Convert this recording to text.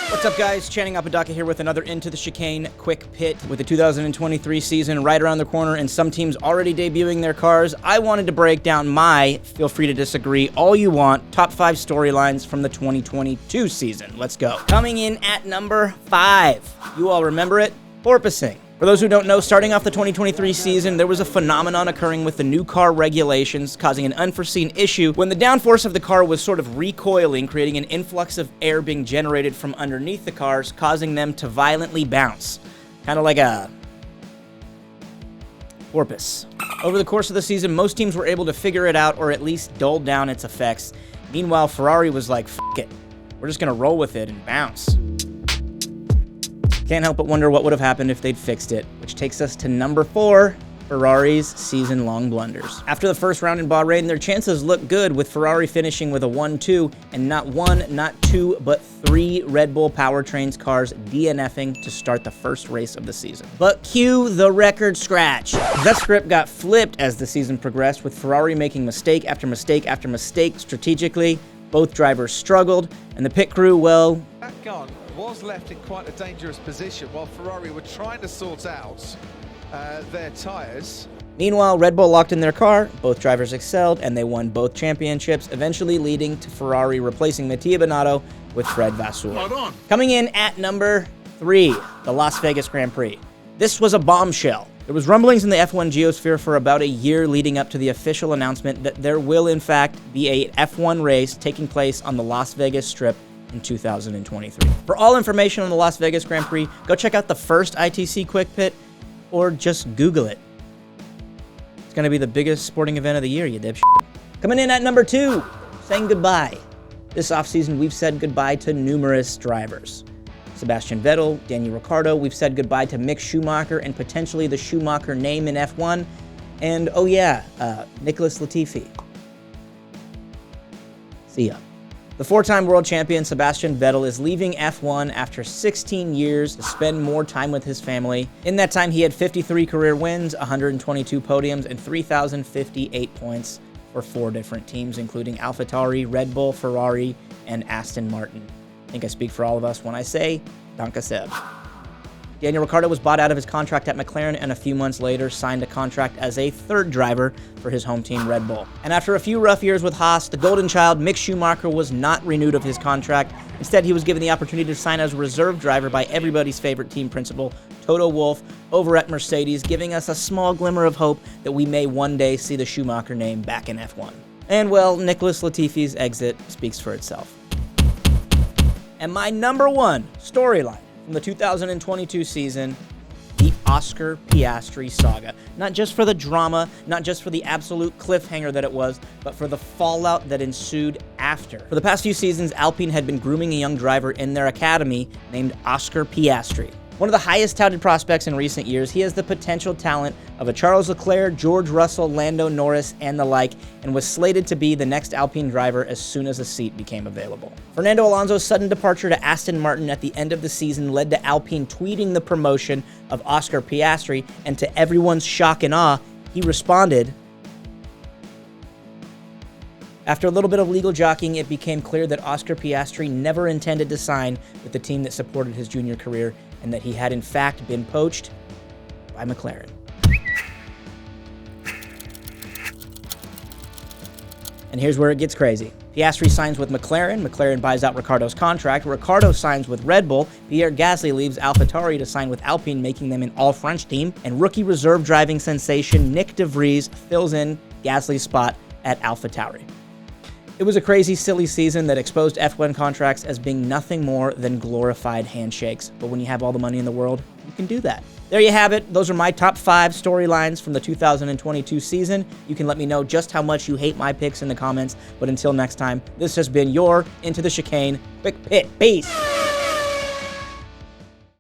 What's up, guys? Channing Apodaca here with another Into the Chicane quick pit. With the 2023 season right around the corner and some teams already debuting their cars, I wanted to break down my, feel free to disagree all you want, top 5 storylines from the 2022 season. Let's go. Coming in at number 5. You all remember it? Porpoising. For those who don't know, starting off the 2023 season, there was a phenomenon occurring with the new car regulations, causing an unforeseen issue when the downforce of the car was sort of recoiling, creating an influx of air being generated from underneath the cars, causing them to violently bounce. Kind of like a porpoise. Over the course of the season, most teams were able to figure it out or at least dull down its effects. Meanwhile, Ferrari was like, F it. We're just going to roll with it and bounce. Can't help but wonder what would have happened if they'd fixed it, which takes us to number 4, Ferrari's season-long blunders. After the first round in Bahrain, their chances looked good, with Ferrari finishing with a 1-2, and not 1, not 2, but 3 Red Bull Powertrains cars DNFing to start the first race of the season. But cue the record scratch. That script got flipped as the season progressed, with Ferrari making mistake after mistake after mistake strategically. Both drivers struggled, and the pit crew, well, that gun was left in quite a dangerous position while Ferrari were trying to sort out their tyres. Meanwhile, Red Bull locked in their car, both drivers excelled, and they won both championships, eventually leading to Ferrari replacing Mattia Binotto with Fred Vasseur. Coming in at number 3, the Las Vegas Grand Prix. This was a bombshell. There was rumblings in the F1 geosphere for about a year leading up to the official announcement that there will in fact be a F1 race taking place on the Las Vegas Strip in 2023. For all information on the Las Vegas Grand Prix, go check out the first ITC Quick Pit or just Google it. It's going to be the biggest sporting event of the year, you dipshit. Coming in at number 2, saying goodbye. This offseason, we've said goodbye to numerous drivers. Sebastian Vettel, Daniel Ricciardo, we've said goodbye to Mick Schumacher and potentially the Schumacher name in F1. And oh yeah, Nicholas Latifi. See ya. The 4-time world champion Sebastian Vettel is leaving F1 after 16 years to spend more time with his family. In that time, he had 53 career wins, 122 podiums, and 3,058 points for 4 different teams, including AlphaTauri, Red Bull, Ferrari, and Aston Martin. I think I speak for all of us when I say, Danke Seb. Daniel Ricciardo was bought out of his contract at McLaren and a few months later signed a contract as a 3rd driver for his home team Red Bull. And after a few rough years with Haas, the golden child Mick Schumacher was not renewed of his contract. Instead, he was given the opportunity to sign as a reserve driver by everybody's favorite team principal, Toto Wolff, over at Mercedes, giving us a small glimmer of hope that we may one day see the Schumacher name back in F1. And well, Nicholas Latifi's exit speaks for itself. And my number 1 storyline from the 2022 season, the Oscar Piastri saga. Not just for the drama, not just for the absolute cliffhanger that it was, but for the fallout that ensued after. For the past few seasons, Alpine had been grooming a young driver in their academy named Oscar Piastri. One of the highest touted prospects in recent years, he has the potential talent of a Charles Leclerc, George Russell, Lando Norris, and the like, and was slated to be the next Alpine driver as soon as a seat became available. Fernando Alonso's sudden departure to Aston Martin at the end of the season led to Alpine tweeting the promotion of Oscar Piastri, and to everyone's shock and awe, he responded, after a little bit of legal jockeying, it became clear that Oscar Piastri never intended to sign with the team that supported his junior career, and that he had in fact been poached by McLaren. And here's where it gets crazy. Piastri signs with McLaren, McLaren buys out Ricciardo's contract, Ricciardo signs with Red Bull, Pierre Gasly leaves AlphaTauri to sign with Alpine, making them an all-French team, and rookie reserve driving sensation Nick De Vries fills in Gasly's spot at AlphaTauri. It was a crazy, silly season that exposed F1 contracts as being nothing more than glorified handshakes. But when you have all the money in the world, you can do that. There you have it. Those are my top 5 storylines from the 2022 season. You can let me know just how much you hate my picks in the comments. But until next time, this has been your Into the Chicane Quick Pit. Peace.